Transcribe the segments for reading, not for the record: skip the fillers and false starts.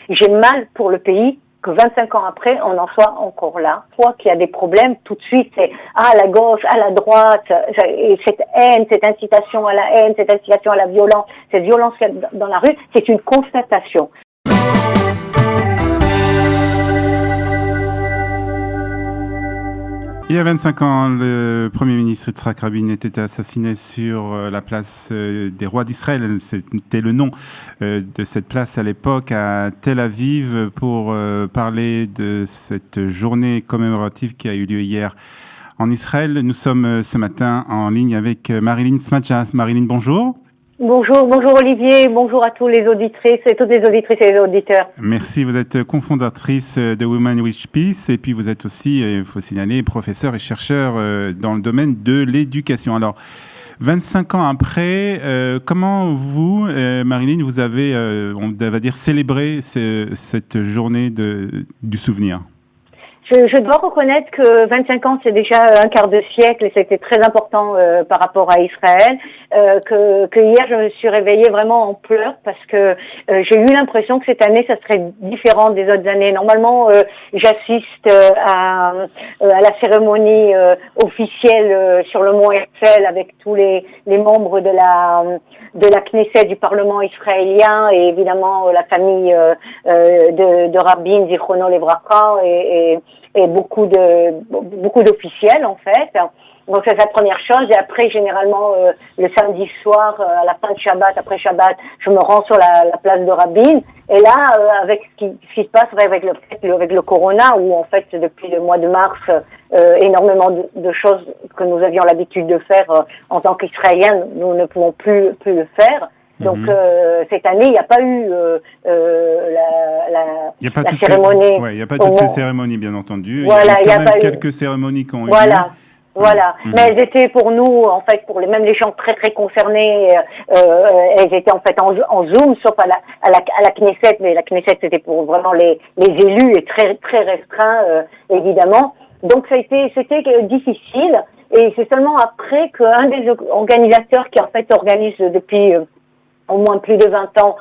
j'ai mal pour le pays que 25 ans après, on en soit encore là. Je crois qu'il y a des problèmes, tout de suite, c'est à la gauche, à la droite, et cette haine, cette incitation à la haine, cette incitation à la violence, cette violence dans la rue, c'est une constatation. Il y a 25 ans, le Premier ministre Yitzhak Rabin était assassiné sur la place des Rois d'Israël. C'était le nom de cette place à l'époque à Tel Aviv pour parler de cette journée commémorative qui a eu lieu hier en Israël. Nous sommes ce matin en ligne avec Marilyn Smadja. Marilyn, bonjour. Bonjour Olivier, bonjour à tous les auditrices et toutes les auditrices et les auditeurs. Merci, vous êtes cofondatrice de Women with Peace et puis vous êtes aussi, il faut signaler, professeur et chercheur dans le domaine de l'éducation. Alors, 25 ans après, comment vous, Marilyn, vous avez, on va dire, célébré cette journée du souvenir ? Je dois reconnaître que 25 ans, c'est déjà un quart de siècle et c'était très important par rapport à Israël. Que hier, je me suis réveillée vraiment en pleurs parce que j'ai eu l'impression que cette année, ça serait différent des autres années. Normalement, j'assiste à la cérémonie officielle sur le mont Herzl avec tous les membres de la Knesset, du Parlement israélien, et évidemment la famille de Rabin, Zichrono Levraka, et beaucoup d'officiels en fait. Donc c'est la première chose. Et après, généralement, le samedi soir, à la fin de Shabbat, après Shabbat, je me rends sur la place de Rabin. Et là, avec ce qui se passe avec le corona, où en fait depuis le mois de mars, énormément de choses que nous avions l'habitude de faire en tant qu'Israéliens, nous ne pouvons plus le faire. Donc cette année, il n'y a pas eu la cérémonie. Il n'y a pas toutes ces cérémonies, bien entendu. Voilà, il y a quand même quelques cérémonies qui ont eu lieu. Voilà. Mais elles étaient pour nous, en fait, même les gens très très concernés, elles étaient en fait en Zoom, sauf à la Knesset, mais la Knesset c'était pour vraiment les élus et très très restreint, évidemment. Donc c'était difficile, et c'est seulement après qu'un des organisateurs qui en fait organise depuis au moins plus de 20 ans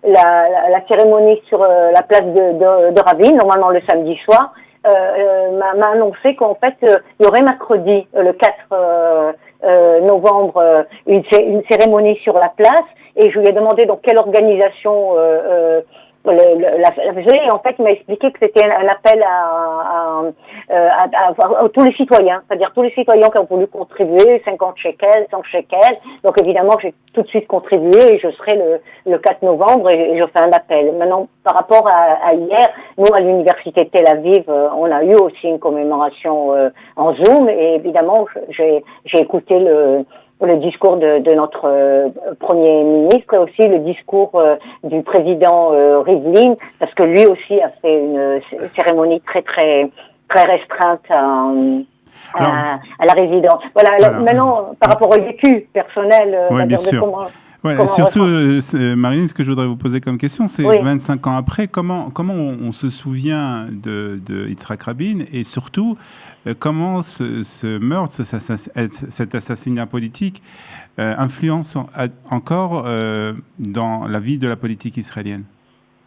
la cérémonie sur la place de Rabin, normalement le samedi soir, m'a annoncé qu'en fait il y aurait mercredi le 4 novembre une cérémonie sur la place, et je lui ai demandé donc quelle organisation et en fait il m'a expliqué que c'était un appel à tous les citoyens, c'est-à-dire tous les citoyens qui ont voulu contribuer, 50 shekels, 100 shekels. Donc évidemment j'ai tout de suite contribué, et je serai le 4 novembre et je fais un appel. Maintenant, par rapport à hier, nous à l'université de Tel Aviv, on a eu aussi une commémoration en Zoom, et évidemment j'ai écouté le discours de notre Premier ministre, et aussi le discours du président Rivlin, parce que lui aussi a fait une cérémonie très très très restreinte à la résidence. Voilà. Maintenant, par rapport au vécu personnel, bien sûr. Surtout, Marine, ce que je voudrais vous poser comme question, c'est 25 ans après, comment on se souvient de Yitzhak Rabin, et surtout, comment ce meurtre, cet assassinat politique influence encore dans la vie de la politique israélienne?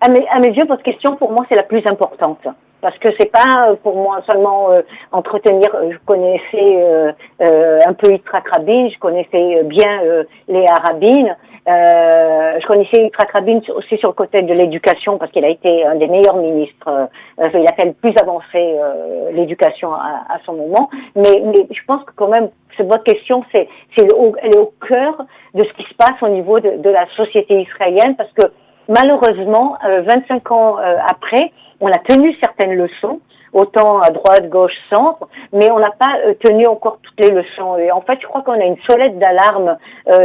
À mes yeux, votre question, pour moi, c'est la plus importante. Parce que c'est pas pour moi seulement entretenir. Je connaissais un peu Yitzhak Rabin, je connaissais bien Léa Rabin. Je connaissais Yitzhak Rabin aussi sur le côté de l'éducation, parce qu'il a été un des meilleurs ministres. Il a fait le plus avancer l'éducation à son moment. Mais je pense que quand même, votre question, elle est au cœur de ce qui se passe au niveau de la société israélienne, parce que malheureusement, 25 ans après, on a tenu certaines leçons, autant à droite, gauche, centre, mais on n'a pas tenu encore toutes les leçons. Et en fait, je crois qu'on a une sonnette d'alarme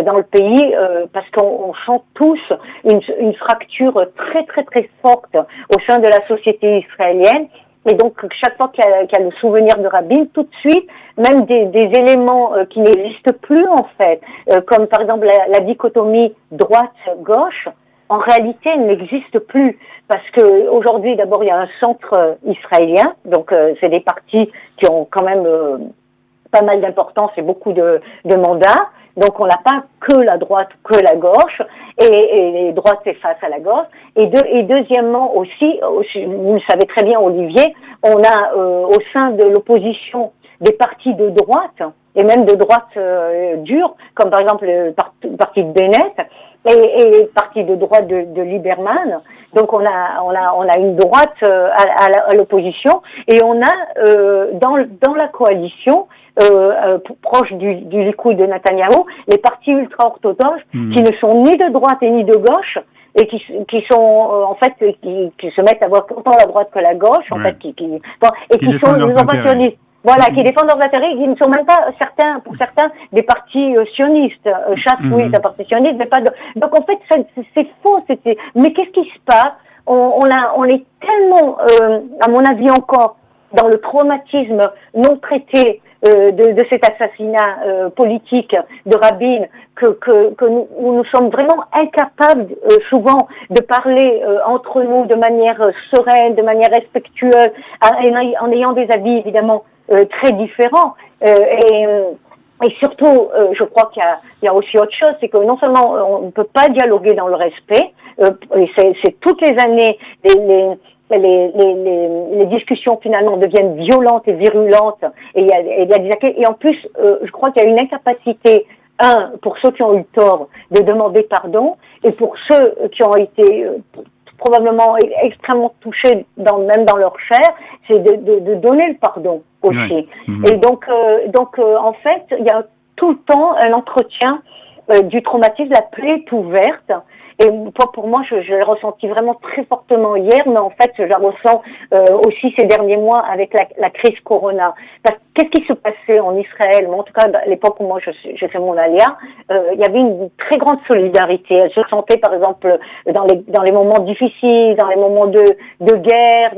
dans le pays, parce qu'on sent tous une fracture très très très forte au sein de la société israélienne. Et donc, chaque fois qu'il y a le souvenir de Rabin, tout de suite, même des éléments qui n'existent plus en fait, comme par exemple la dichotomie droite-gauche, en réalité, elle n'existe plus, parce que aujourd'hui, d'abord, il y a un centre israélien, donc c'est des partis qui ont quand même pas mal d'importance et beaucoup de mandats, Donc on n'a pas que la droite, que la gauche, et les droites s'effacent à la gauche. Et deuxièmement aussi, vous le savez très bien, Olivier, on a au sein de l'opposition des partis de droite, et même de droite dure, comme par exemple le parti de Bennett et les partis de droite de Lieberman. Donc on a une droite à l'opposition, et on a dans la coalition proche du Likoud de Netanyahou, les partis ultra-orthodoxes qui ne sont ni de droite et ni de gauche, et qui sont en fait qui se mettent à voir autant la droite que la gauche, en fait, qui sont innovationnistes. Voilà, qui défendent leurs intérêts, qui ne sont même pas pour certains, des partis sionistes. Chasse, oui, c'est un parti sioniste, mais pas de... Donc en fait, c'est faux. Mais qu'est-ce qui se passe? On est tellement, à mon avis encore, dans le traumatisme non traité de cet assassinat politique de Rabin, où nous sommes vraiment incapables souvent de parler entre nous de manière sereine, de manière respectueuse, en ayant des avis évidemment très différents. Et surtout, je crois qu'il y a aussi autre chose, c'est que non seulement on ne peut pas dialoguer dans le respect, et c'est toutes les années les discussions finalement deviennent violentes et virulentes, et en plus je crois qu'il y a une incapacité, pour ceux qui ont eu tort de demander pardon, et pour ceux qui ont été probablement extrêmement touchés même dans leur chair, c'est de donner le pardon aussi. Ouais. Et donc en fait, il y a tout le temps un entretien du traumatisme, la plaie est ouverte. Et pour moi, je l'ai ressenti vraiment très fortement hier, mais en fait, je la ressens aussi ces derniers mois avec la crise Corona. Parce que qu'est-ce qui se passait en Israël? En tout cas, à l'époque où moi j'ai fait mon alia, il y avait une très grande solidarité. Elle se sentait, par exemple, dans les moments difficiles, dans les moments de guerre,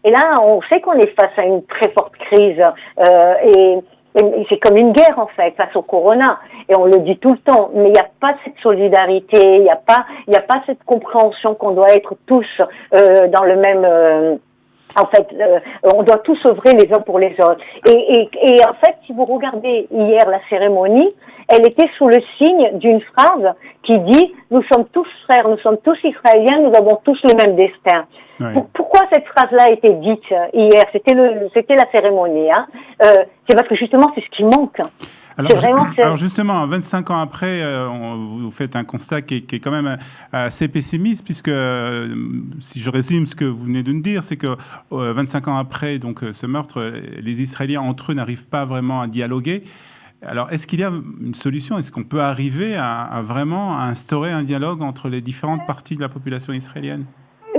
et là, on sait qu'on est face à une très forte crise, et c'est comme une guerre, en fait, face au corona. Et on le dit tout le temps. Mais il n'y a pas cette solidarité, il n'y a pas cette compréhension qu'on doit être tous, dans le même, on doit tous œuvrer les uns pour les autres. Et en fait, si vous regardez hier la cérémonie, elle était sous le signe d'une phrase qui dit « Nous sommes tous frères, nous sommes tous Israéliens, nous avons tous le même destin ». Oui. Pourquoi cette phrase-là a été dite hier? C'était la cérémonie. C'est parce que justement, c'est ce qui manque. Alors justement, 25 ans après, vous faites un constat qui est quand même assez pessimiste, puisque si je résume ce que vous venez de nous dire, c'est que 25 ans après donc, ce meurtre, les Israéliens entre eux n'arrivent pas vraiment à dialoguer. Alors, est-ce qu'il y a une solution? Est-ce qu'on peut arriver à vraiment instaurer un dialogue entre les différentes parties de la population israélienne?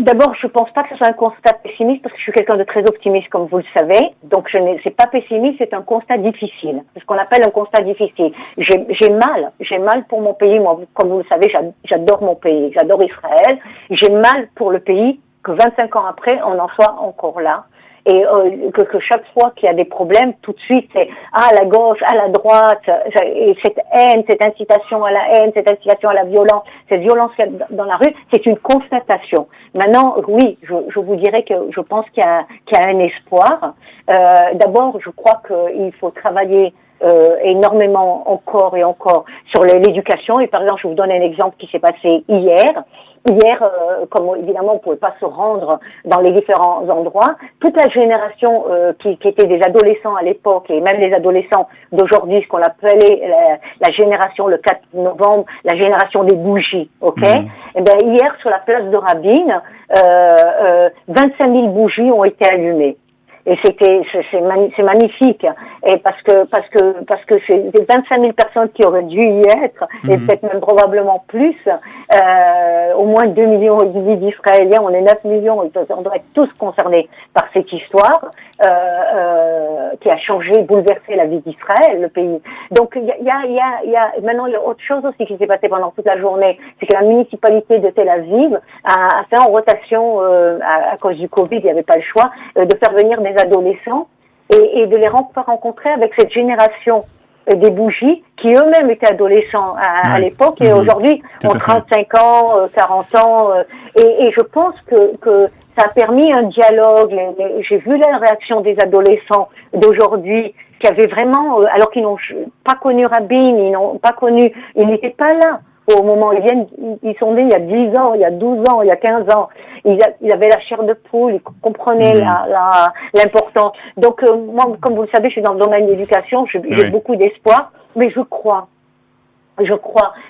D'abord, je pense pas que ce soit un constat pessimiste, parce que je suis quelqu'un de très optimiste, comme vous le savez. Donc, c'est pas pessimiste, c'est un constat difficile. C'est ce qu'on appelle un constat difficile. J'ai mal pour mon pays. Moi, comme vous le savez, j'adore mon pays, j'adore Israël. J'ai mal pour le pays que 25 ans après, on en soit encore là. Et que chaque fois qu'il y a des problèmes, tout de suite, c'est à la gauche, à la droite, et cette haine, cette incitation à la haine, cette incitation à la violence, cette violence qu'il y a dans la rue, c'est une constatation. Maintenant, oui, je vous dirais que je pense qu'il y a un espoir. D'abord, je crois qu'il faut travailler énormément encore et encore sur l'éducation. Et par exemple, je vous donne un exemple qui s'est passé hier. Hier, comme évidemment on pouvait pas se rendre dans les différents endroits, toute la génération qui était des adolescents à l'époque, et même les adolescents d'aujourd'hui, ce qu'on appelait la génération, le 4 novembre, la génération des bougies, ok? Et bien hier, sur la place de Rabin, 25 000 bougies ont été allumées. Et c'est magnifique. Et parce que c'est 25 000 personnes qui auraient dû y être, et peut-être même probablement plus, au moins 2,5 millions d'Israéliens, on est 9 millions, on doit être tous concernés par cette histoire, qui a changé, bouleversé la vie d'Israël, le pays. Donc, maintenant, il y a autre chose aussi qui s'est passé pendant toute la journée, c'est que la municipalité de Tel Aviv a fait en rotation, à cause du Covid, il n'y avait pas le choix, de faire venir des adolescents et de les rencontrer avec cette génération des bougies qui eux-mêmes étaient adolescents à l'époque et aujourd'hui ont 35 ans, 40 ans et je pense que ça a permis un dialogue. J'ai vu la réaction des adolescents d'aujourd'hui, qui avaient vraiment, alors qu'ils n'ont pas connu Rabin, ils n'étaient pas là au moment où ils sont nés il y a 10 ans, il y a 12 ans, il y a 15 ans. Ils avaient la chair de poule, ils comprenaient l'importance. Donc, moi, comme vous le savez, je suis dans le domaine de l'éducation, j'ai beaucoup d'espoir, mais je crois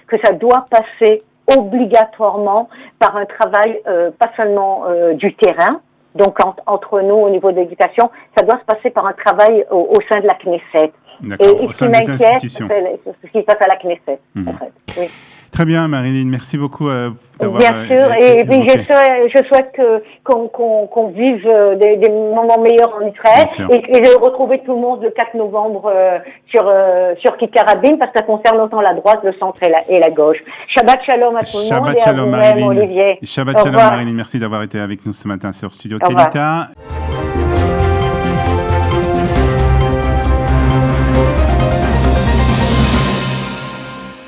que ça doit passer obligatoirement par un travail, pas seulement du terrain, donc entre nous au niveau de l'éducation, ça doit se passer par un travail au sein de la Knesset. Et ce qui m'inquiète, c'est ce qui se passe à la Knesset, en fait. Oui. Très bien, Marilyn, merci beaucoup d'avoir... Bien sûr, et puis je souhaite qu'on vive des moments meilleurs en Israël et de retrouver tout le monde le 4 novembre sur Kikar Rabin, parce que ça concerne autant la droite, le centre et la gauche. Shabbat shalom à tout le monde et à vous-même, Olivier. Shabbat shalom, Marilyn, merci d'avoir été avec nous ce matin sur Studio Kelita.